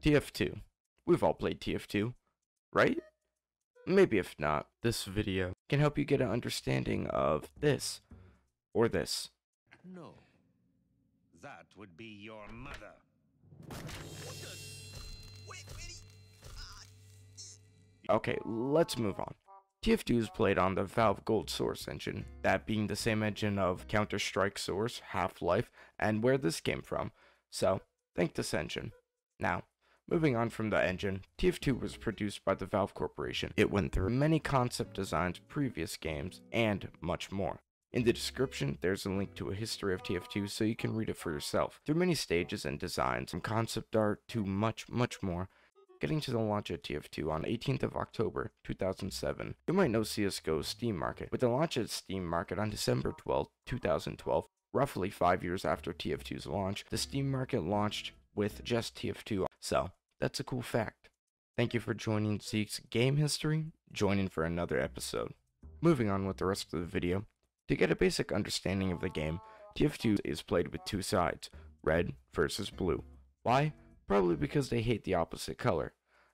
tf2. We've all played tf2, right? Maybe if not, this video can help you get an understanding of this or this. No, that would be your mother. Okay, let's move on. tf2 is played on the Valve Gold Source engine, that being the same engine of Counter-Strike Source, Half-Life, and where this came from. So, thank this engine. Now, moving on from the engine, tf2 was produced by the Valve Corporation. It went through many concept designs, previous games, and much more. In the description, there's a link to a history of tf2 so you can read it for yourself. Through many stages and designs, from concept art to much more, getting to the launch of tf2 on 18th of October 2007. You might know CSGO's Steam Market. With the launch of Steam Market on December 12, 2012, roughly 5 years after tf2's launch, the Steam Market launched with just tf2. So, that's a cool fact. Thank you for joining Zeke's Game History. Join in for another episode. Moving on with the rest of the video. To get a basic understanding of the game, tf2 is played with two sides, red versus blue. Why? Probably because they hate the opposite color.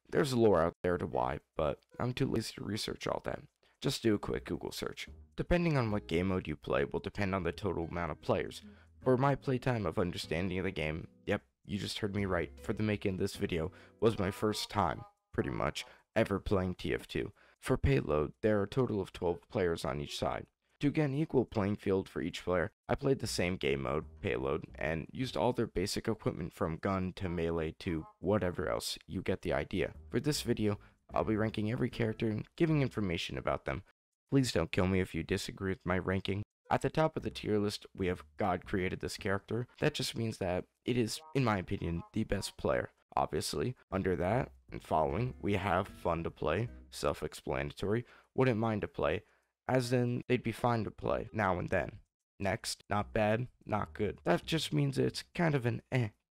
There's lore out there to why, but I'm too lazy to research all that. Just do a quick Google search. Depending on what game mode you play will depend on the total amount of players. For my playtime of understanding the game, yep, you just heard me right, for the making of this video was my first time, pretty much, ever playing tf2. For payload, there are a total of 12 players on each side. To get an equal playing field for each player, I played the same game mode, payload, and used all their basic equipment from gun to melee to whatever else. You get the idea. For this video, I'll be ranking every character and giving information about them. Please don't kill me if you disagree with my ranking. At the top of the tier list, we have God created this character. That just means that it is, in my opinion, the best player. Obviously, under that and following, we have fun to play, self-explanatory, wouldn't mind to play, as in they'd be fine to play now and then. Next, not bad, not good. That just means it's kind of an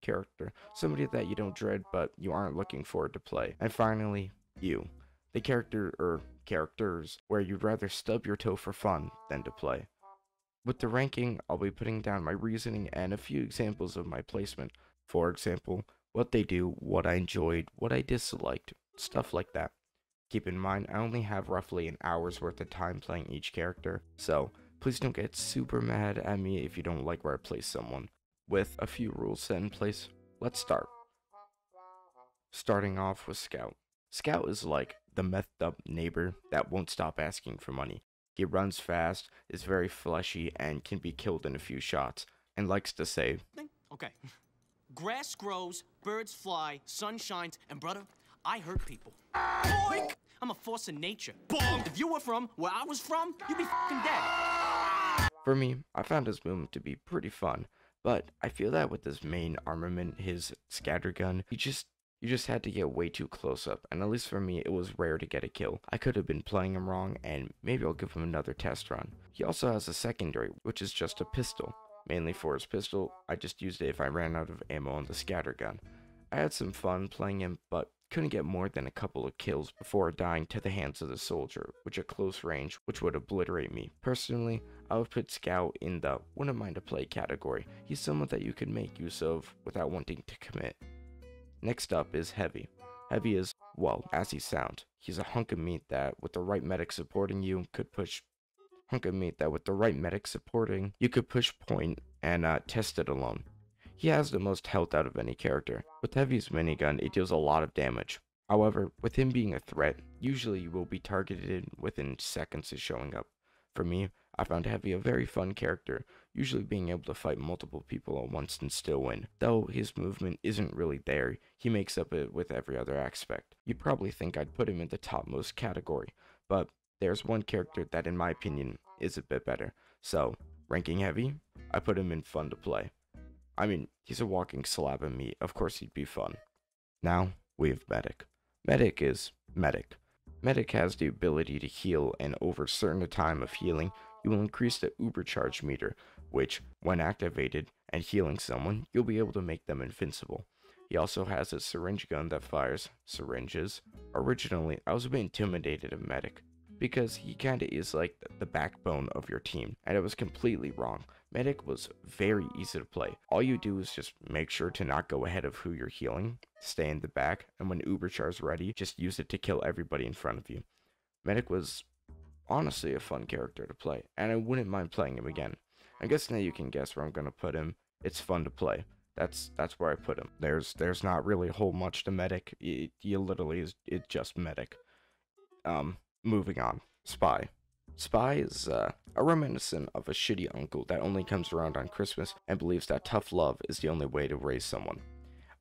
character, somebody that you don't dread but you aren't looking forward to play. And finally, you, the character or characters where you'd rather stub your toe for fun than to play. With the ranking, I'll be putting down my reasoning and a few examples of my placement. For example, what they do, what I enjoyed, what I disliked, stuff like that. Keep in mind, I only have roughly an hour's worth of time playing each character, so please don't get super mad at me if you don't like where I place someone. With a few rules set in place, let's start. Starting off with Scout. Scout is like the methed up neighbor that won't stop asking for money. He runs fast, is very fleshy, and can be killed in a few shots, and likes to say, okay, grass grows, birds fly, sun shines, and brother, I hurt people. Boink! I'm a force of nature. Bonk! If you were from where I was from, you'd be fucking dead. For me, I found his movement to be pretty fun, but I feel that with his main armament, his scattergun, you just had to get way too close up, and at least for me, it was rare to get a kill. I could have been playing him wrong, and maybe I'll give him another test run. He also has a secondary, which is just a pistol. Mainly for his pistol, I just used it if I ran out of ammo on the scattergun. I had some fun playing him, but couldn't get more than a couple of kills before dying to the hands of the soldier, which at close range, which would obliterate me. Personally, I would put Scout in the wouldn't mind to play category. He's someone that you can make use of without wanting to commit. Next up is Heavy. Heavy is, well, as he sounds. He's a hunk of meat that, with the right medic supporting you, could push point and test it alone. He has the most health out of any character. With Heavy's minigun, it deals a lot of damage. However, with him being a threat, usually you will be targeted within seconds of showing up. For me, I found Heavy a very fun character, usually being able to fight multiple people at once and still win. Though his movement isn't really there, he makes up it with every other aspect. You'd probably think I'd put him in the topmost category, but there's one character that in my opinion is a bit better. So, ranking Heavy, I put him in fun to play. I mean, he's a walking slab of meat, of course he'd be fun. Now, we have Medic. Medic is Medic. Medic has the ability to heal, and over a certain time of healing, you will increase the Ubercharge meter, which, when activated and healing someone, you'll be able to make them invincible. He also has a syringe gun that fires syringes. Originally, I was a bit intimidated of Medic, because he kinda is like the backbone of your team, and it was completely wrong. Medic was very easy to play. All you do is just make sure to not go ahead of who you're healing, stay in the back, and when Uberchar's ready, just use it to kill everybody in front of you. Medic was honestly a fun character to play, and I wouldn't mind playing him again. I guess now you can guess where I'm gonna put him. It's fun to play. That's where I put him. There's not really a whole much to Medic. You literally it's just Medic. Moving on. Spy. Spy is a reminiscent of a shitty uncle that only comes around on Christmas and believes that tough love is the only way to raise someone.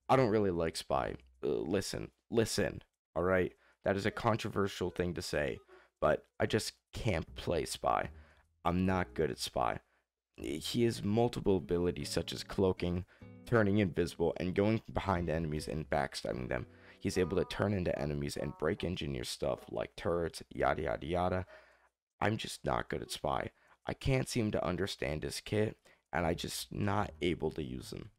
I don't really like Spy. Listen, alright? That is a controversial thing to say, but I just can't play Spy. I'm not good at Spy. He has multiple abilities such as cloaking, turning invisible, and going behind enemies and backstabbing them. He's able to turn into enemies and break engineer stuff like turrets, yada yada yada. I'm just not good at Spy. I can't seem to understand his kit, and I just not able to use him.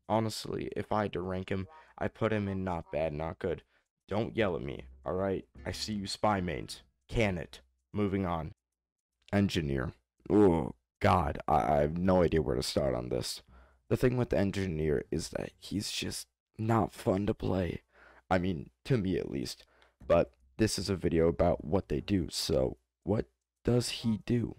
Honestly, if I had to rank him, I put him in not bad, not good. Don't yell at me, alright? I see you Spy mains. Can it. Moving on. Engineer. Oh, God, I have no idea where to start on this. The thing with the Engineer is that he's just not fun to play. I mean, to me at least. But this is a video about what they do, so what does he do?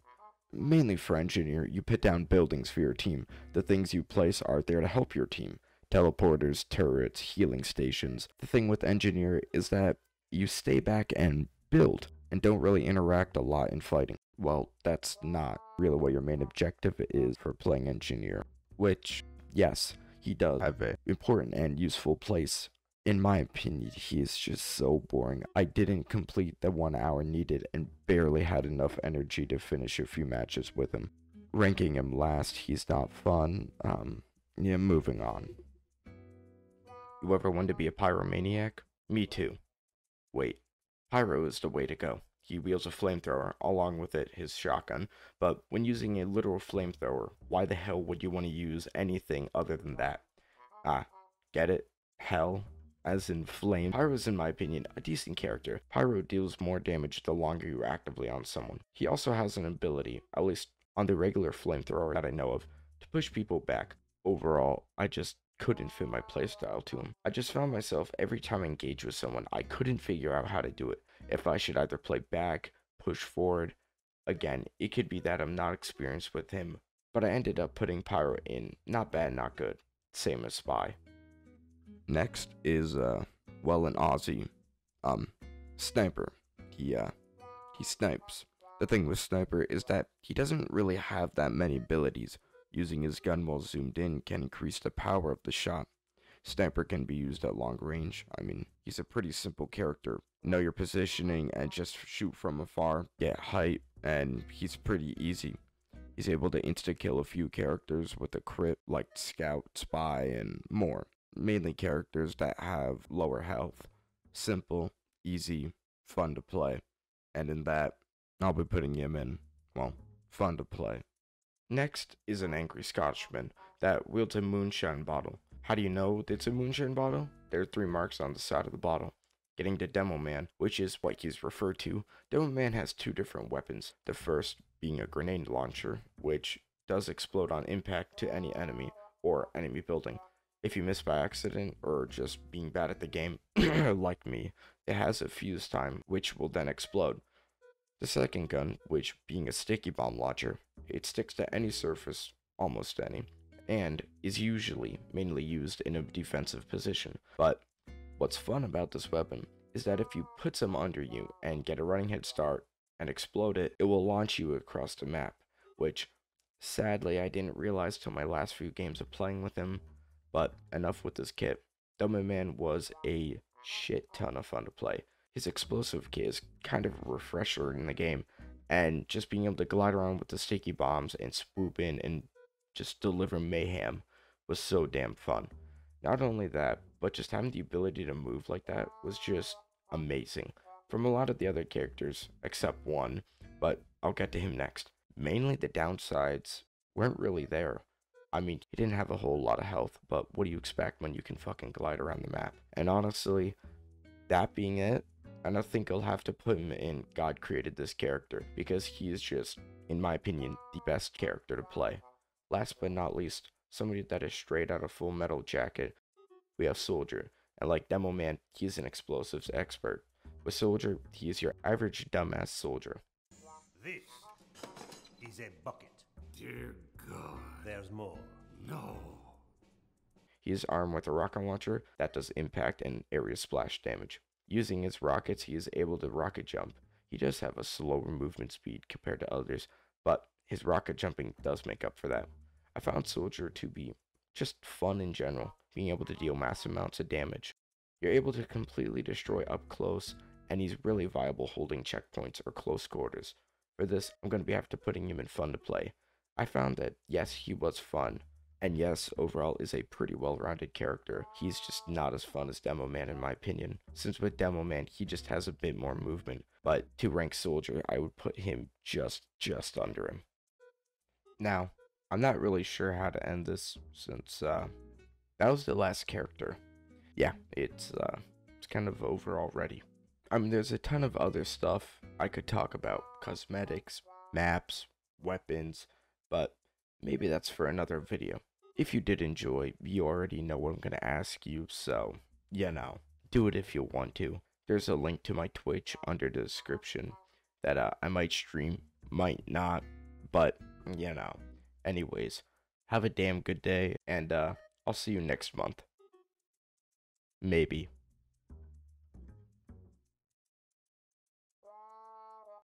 Mainly for Engineer, you put down buildings for your team. The things you place are there to help your team. Teleporters, turrets, healing stations. The thing with Engineer is that you stay back and build, and don't really interact a lot in fighting. Well, that's not really what your main objective is for playing Engineer. Which, yes, he does have an important and useful place. In my opinion, he is just so boring. I didn't complete the 1 hour needed and barely had enough energy to finish a few matches with him. Ranking him last, he's not fun. Yeah, moving on. You ever want to be a pyromaniac? Me too. Wait, pyro is the way to go. He wields a flamethrower, along with it his shotgun, but when using a literal flamethrower, why the hell would you want to use anything other than that? Ah, get it? Hell? As in flame. Pyro is, in my opinion, a decent character. Pyro deals more damage the longer you're actively on someone. He also has an ability, at least on the regular flamethrower that I know of, to push people back. Overall, I just couldn't fit my playstyle to him. I just found myself every time I engaged with someone, I couldn't figure out how to do it. If I should either play back, push forward. Again, it could be that I'm not experienced with him, but I ended up putting Pyro in not bad, not good. Same as Spy. Next is, well, an Aussie, Sniper. He snipes. The thing with Sniper is that he doesn't really have that many abilities. Using his gun while zoomed in can increase the power of the shot. Sniper can be used at long range. I mean, he's a pretty simple character. Know your positioning and just shoot from afar, get height, and he's pretty easy. He's able to insta-kill a few characters with a crit like Scout, Spy, and more. Mainly characters that have lower health. Simple, easy, fun to play. And in that, I'll be putting him in, well, fun to play. Next is an angry Scotchman that wields a moonshine bottle. How do you know it's a moonshine bottle? There are 3 marks on the side of the bottle. Getting to Demo Man, which is what he's referred to, Demo Man has 2 different weapons. The first being a grenade launcher, which does explode on impact to any enemy or enemy building. If you miss by accident or just being bad at the game, like me, it has a fuse time, which will then explode. The second gun, which being a sticky bomb launcher, it sticks to any surface, almost any, and is usually mainly used in a defensive position. But what's fun about this weapon is that if you put some under you and get a running head start and explode it, it will launch you across the map, which sadly I didn't realize till my last few games of playing with him. But enough with this kit. Dummy Man was a shit ton of fun to play. His explosive kit is kind of a refresher in the game, and just being able to glide around with the sticky bombs and swoop in and just deliver mayhem was so damn fun. Not only that, but just having the ability to move like that was just amazing. From a lot of the other characters, except one, but I'll get to him next. Mainly the downsides weren't really there. I mean, he didn't have a whole lot of health, but what do you expect when you can fucking glide around the map? And honestly, that being it, and I think I'll have to put him in God Created This Character, because he is just, in my opinion, the best character to play. Last but not least, somebody that is straight out of Full Metal Jacket, we have Soldier. And like Demo Man, he's an explosives expert. With Soldier, he is your average dumbass soldier. This is a bucket. Dear God. There's more. No. He is armed with a rocket launcher that does impact and area splash damage. Using his rockets, he is able to rocket jump. He does have a slower movement speed compared to others, but his rocket jumping does make up for that. I found Soldier to be just fun in general, being able to deal massive amounts of damage. You're able to completely destroy up close, and he's really viable holding checkpoints or close quarters. For this, I'm going to be after putting him in fun to play. I found that yes, he was fun, and yes, overall is a pretty well-rounded character. He's just not as fun as Demo Man in my opinion, since with Demo Man, he just has a bit more movement, but to rank Soldier, I would put him just under him. Now, I'm not really sure how to end this, since that was the last character. Yeah, it's kind of over already. I mean, there's a ton of other stuff I could talk about, cosmetics, maps, weapons, but maybe that's for another video. If you did enjoy, you already know what I'm going to ask you, so, do it if you want to. There's a link to my Twitch under the description that I might stream, might not, but, Anyways, have a damn good day, and I'll see you next month. Maybe.